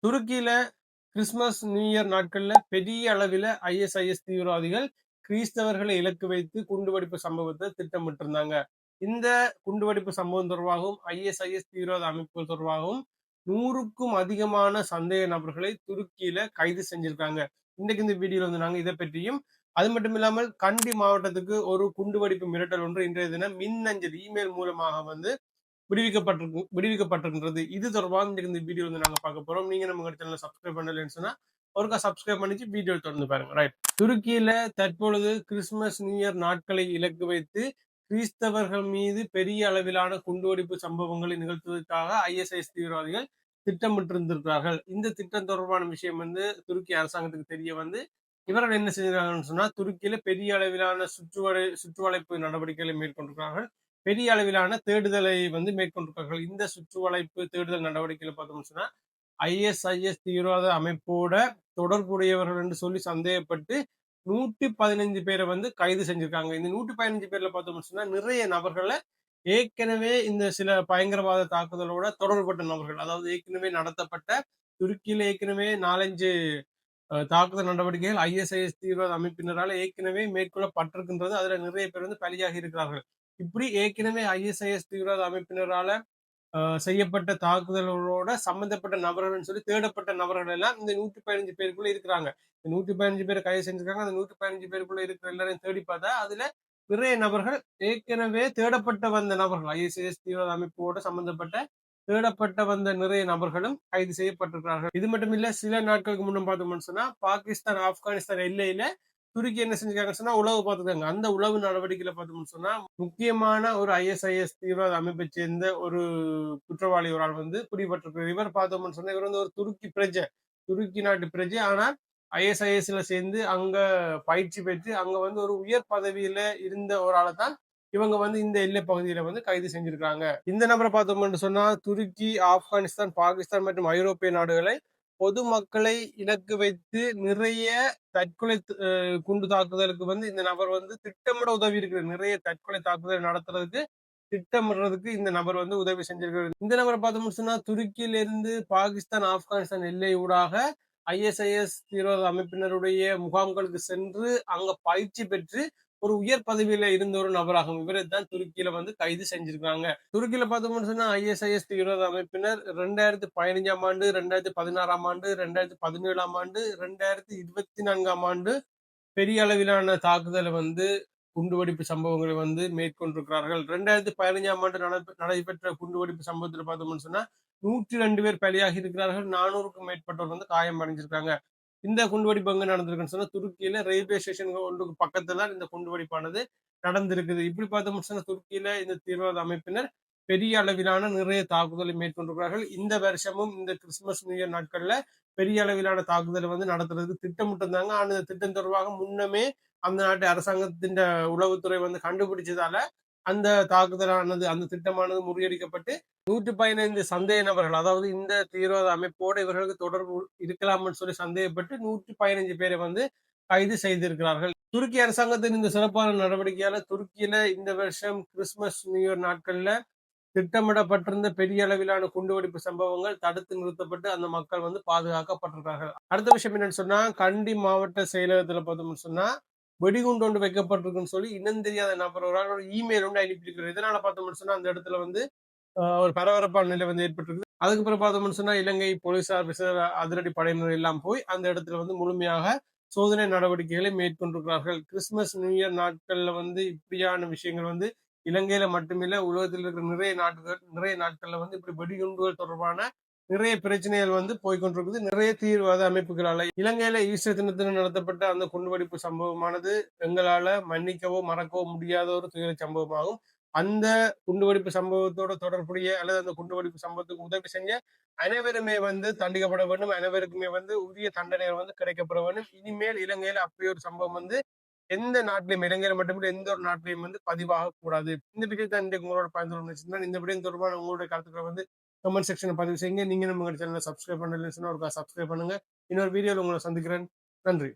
துருக்கியில Christmas, new year நாட்கள்ல பெரிய அளவில ஐஎஸ்ஐஎஸ் தீவிரவாதிகள் கிறிஸ்தவர்களை இலக்கு வைத்து குண்டுவெடிப்பு சம்பவத்தை திட்டமிட்டிருந்தாங்க. இந்த குண்டுவெடிப்பு சம்பவம் தொடர்பாகவும், ஐஎஸ்ஐஎஸ் தீவிரவாத அமைப்புகள் தொடர்பாகவும் 100க்கும் அதிகமான சந்தேக நபர்களை துருக்கியில கைது செஞ்சிருக்காங்க. இன்னைக்கு இந்த வீடியோல வந்து நாங்க இதை பற்றியும், அது மட்டும் இல்லாமல் கண்டி மாவட்டத்துக்கு ஒரு குண்டுவெடிப்பு மிரட்டல் ஒன்று இன்றைய தினம் மின்னஞ்சல் இமெயில் மூலமாக வந்து விடுவிக்கப்பட்டிருக்கின்றது. இது தொடர்பாக இந்த வீடியோ வந்து நாங்க பார்க்க போறோம். நீங்க நம்ம சேனலை சப்ஸ்கிரைப் பண்ணலன்னு சொன்னா ஒருக்கா சப்ஸ்கிரைப் பண்ணிட்டு வீடியோ தொடர்ந்து பாருங்க. ரைட். துருக்கியில தற்பொழுது கிறிஸ்துமஸ், நியூ இயர் நாட்களை இலக்கு வைத்து கிறிஸ்தவர்கள் மீது பெரிய அளவிலான குண்டுவெடிப்பு சம்பவங்களை நிகழ்த்துவதற்காக ஐஎஸ்ஐஎஸ் தீவிரவாதிகள் திட்டமிட்டிருந்திருக்கிறார்கள். இந்த திட்டம் தொடர்பான விஷயம் வந்து துருக்கி அரசாங்கத்துக்கு தெரிய வந்து இவர்கள் என்ன செஞ்சிருக்காங்கன்னு சொன்னா துருக்கியில பெரிய அளவிலான சுற்றுவளைப்பு நடவடிக்கைகளை மேற்கொண்டிருக்கிறார்கள். பெரிய அளவிலான தேடுதலை வந்து மேற்கொண்டிருக்கிறார்கள். இந்த சுற்றுவளைப்பு தேடுதல் நடவடிக்கைகளை பார்த்தோம்னு சொன்னா ஐஎஸ்ஐஎஸ் தீவிரவாத அமைப்போட தொடர்புடையவர்கள் என்று சொல்லி சந்தேகப்பட்டு 115 பேரை வந்து கைது செஞ்சிருக்காங்க. இந்த 115 பேர்ல பார்த்தோம்னு சொன்னா நிறைய நபர்களை ஏற்கனவே இந்த சில பயங்கரவாத தாக்குதலோட தொடர்புபட்ட நபர்கள், அதாவது ஏற்கனவே நடத்தப்பட்ட துருக்கியில ஏற்கனவே 4-5 தாக்குதல் நடவடிக்கைகள் ஐஎஸ்ஐஎஸ் தீவிரவாத அமைப்பினரால் ஏற்கனவே மேற்கொள்ளப்பட்டிருக்கின்றது. அதுல நிறைய பேர் வந்து பலியாகி இருக்கிறார்கள். இப்படி ஏற்கனவே ஐஎஸ்ஐஎஸ் தீவிரவாத அமைப்பினரால செய்யப்பட்ட தாக்குதல்களோட சம்பந்தப்பட்ட நபர்கள் சொல்லி தேடப்பட்ட நபர்கள் எல்லாம் இந்த 115 பேருக்குள்ள இருக்கிறாங்க. இந்த 115 பேரை கைது செஞ்சிருக்காங்க. அந்த 115 பேருக்குள்ள இருக்கிற எல்லாரையும் தேடி பார்த்தா அதுல நிறைய நபர்கள் ஏற்கனவே தேடப்பட்ட வந்த நபர்கள், ஐஎஸ்ஐஎஸ் தீவிரவாத அமைப்போட சம்பந்தப்பட்ட தேடப்பட்ட வந்த நிறைய நபர்களும் கைது செய்யப்பட்டிருக்கிறார்கள். இது மட்டும் இல்ல, சில நாட்களுக்கு முன்னும் பார்த்தோம்னு சொன்னா பாகிஸ்தான், ஆப்கானிஸ்தான் எல்லையில துருக்கி என்ன செஞ்சிருக்காங்கன்னு சொன்னா உளவு பார்த்துருக்காங்க. அந்த உளவு நடவடிக்கையில பார்த்தோம்னு சொன்னா முக்கியமான ஒரு ஐஎஸ்ஐஎஸ் தீவிரவாத அமைப்பை சேர்ந்த ஒரு குற்றவாளி ஒரு ஆள் வந்து பிடிபட்டிருக்கிறார். இவர் பார்த்தோம்னு சொன்னா இவர் வந்து ஒரு துருக்கி நாட்டு பிரஜை. ஆனால் ஐஎஸ்ஐஎஸ்ல சேர்ந்து அங்க பயிற்சி பெற்று அங்க வந்து ஒரு உயர் பதவியில இருந்த ஒரு ஆளை தான் இவங்க வந்து இந்த எல்லை பகுதியில வந்து கைது செஞ்சிருக்காங்க. இந்த நபரை பார்த்தோம்னு சொன்னா துருக்கி, ஆப்கானிஸ்தான், பாகிஸ்தான் மற்றும் ஐரோப்பிய நாடுகளை பொதுமக்களை இலக்கு வைத்து நிறைய தற்கொலை குண்டு தாக்குதலுக்கு வந்து இந்த நபர் வந்து திட்டமிட உதவி இருக்கிறது. நிறைய தற்கொலை தாக்குதல் நடத்துறதுக்கு திட்டமிடுறதுக்கு இந்த நபர் வந்து உதவி செஞ்சிருக்கிறது. இந்த நபரை பார்த்தோம்னு சொன்னா துருக்கியிலிருந்து பாகிஸ்தான், ஆப்கானிஸ்தான் எல்லை ஊடாக ஐஎஸ்ஐஎஸ் தீவிரவாத அமைப்பினருடைய முகாம்களுக்கு சென்று அங்க பயிற்சி பெற்று ஒரு உயர் பதவியில இருந்த ஒரு நபராகும். இவரை தான் துருக்கியில வந்து கைது செஞ்சிருக்காங்க. துருக்கியில பார்த்தோம்னு சொன்னா ஐஎஸ்ஐஎஸ் தீவிரவாத அமைப்பினர் 2015ஆம் ஆண்டு, 2016ஆம் ஆண்டு, 2017ஆம் ஆண்டு, 2024ஆம் ஆண்டு பெரிய அளவிலான தாக்குதலை வந்து குண்டுவெடிப்பு சம்பவங்களை வந்து மேற்கொண்டிருக்கிறார்கள். 2015ஆம் ஆண்டு நடைபெற்ற குண்டுவெடிப்பு சம்பவத்தில் பார்த்தோம்னு சொன்னா 102 பேர் பலியாகி இருக்கிறார்கள். 400க்கும் மேற்பட்டவர் வந்து காயம் அடைஞ்சிருக்காங்க. இந்த குண்டுவெடிப்பு எங்க நடந்திருக்குன்னு சொன்னா துருக்கியில ரயில்வே ஸ்டேஷன் ஒன்றுக்கு பக்கத்துல தான் இந்த குண்டுவெடிப்பானது நடந்திருக்குது. இப்படி பார்த்தோம்னு சொன்னா துருக்கியில இந்த தீவிரவாத அமைப்பினர் பெரிய அளவிலான நிறைய தாக்குதலை மேற்கொண்டிருக்கிறார்கள். இந்த வருஷமும் இந்த கிறிஸ்துமஸ், நியூ இயர் நாட்கள்ல பெரிய அளவிலான தாக்குதலை வந்து நடத்துறதுக்கு திட்டமிட்டிருந்தாங்க. ஆனா இந்த திட்டம் தொடர்பாக முன்னமே அந்த நாட்டு அரசாங்கத்தின் உளவுத்துறை வந்து கண்டுபிடிச்சதால அந்த தாக்குதலானது, அந்த திட்டமானது முறியடிக்கப்பட்டு 115 சந்தேக நபர்கள், அதாவது இந்த தீவிரவாத அமைப்போடு இவர்களுக்கு தொடர்பு இருக்கலாம்னு சொல்லி சந்தேகப்பட்டு 115 பேரை வந்து கைது செய்திருக்கிறார்கள். துருக்கி அரசாங்கத்தின் இந்த சிறப்பான நடவடிக்கையால துருக்கியில இந்த வருஷம் கிறிஸ்துமஸ், நியூ இயர் நாட்கள்ல திட்டமிடப்பட்டிருந்த பெரிய அளவிலான குண்டுவெடிப்பு சம்பவங்கள் தடுத்து நிறுத்தப்பட்டு அந்த மக்கள் வந்து பாதுகாக்கப்பட்டிருக்கார்கள். அடுத்த விஷயம் என்னன்னு சொன்னா கண்டி மாவட்ட செயலகத்துல பார்த்தோம்னு சொன்னா வெடிகுண்டு ஒன்று வைக்கப்பட்டிருக்குன்னு சொல்லி இன்னும் தெரியாத நபர் ஒரு இமெயில் ஒன்று அனுப்பியிருக்கிறார். இதனால பார்த்தோம்னு சொன்னா அந்த இடத்துல வந்து ஒரு பரபரப்பான நிலை வந்து ஏற்பட்டிருக்கு. அதுக்கப்புறம் பார்த்தோம்னு சொன்னா இலங்கை போலீசார், விசேட அதிரடி படையினர் எல்லாம் போய் அந்த இடத்துல வந்து முழுமையாக சோதனை நடவடிக்கைகளை மேற்கொண்டிருக்கிறார்கள். கிறிஸ்துமஸ், நியூ இயர் நாட்கள்ல வந்து இப்படியான விஷயங்கள் வந்து இலங்கையில மட்டுமில்ல உலகத்தில் இருக்கிற நிறைய நாட்கள்ல வந்து இப்படி வெடிகுண்டுகள் தொடர்பான நிறைய பிரச்சனைகள் வந்து போய்கொண்டிருக்குது. நிறைய தீவிரவாத அமைப்புகளால இலங்கையில ஈஸ்டர் தினத்தில் நடத்தப்பட்ட அந்த குண்டுவெடிப்பு சம்பவமானது எங்களால மன்னிக்கவோ மறக்கவோ முடியாத ஒரு துயர சம்பவமாகும். அந்த குண்டுவெடிப்பு சம்பவத்தோட தொடர்புடைய அல்லது அந்த குண்டுவெடிப்பு சம்பவத்துக்கு உதவி செஞ்ச அனைவருமே வந்து தண்டிக்கப்பட வேண்டும். அனைவருக்குமே வந்து உரிய தண்டனை வந்து கிடைக்கப்பட வேண்டும். இனிமேல் இலங்கையில அப்படி ஒரு சம்பவம் வந்து எந்த நாட்டிலையும், இலங்கையில மட்டுமில்லை எந்த ஒரு நாட்டிலையும் வந்து பதிவாக கூடாது. இந்த விஷயத்தை இன்றைக்கு உங்களோட பகிர்ந்து இந்த விடயம் தொடர்பான உங்களுடைய கருத்துக்களை வந்து கமெண்ட் செக்ஷன்ல பதிவு செய்யுங்க. நீங்க நம்ம சேனலை சப்ஸ்கிரைப் பண்ணலன்னு சொன்னா ஒரு சப்ஸ்கிரைப் பண்ணுங்க. இன்னொரு வீடியோல உங்களை சந்திக்கிறேன். நன்றி.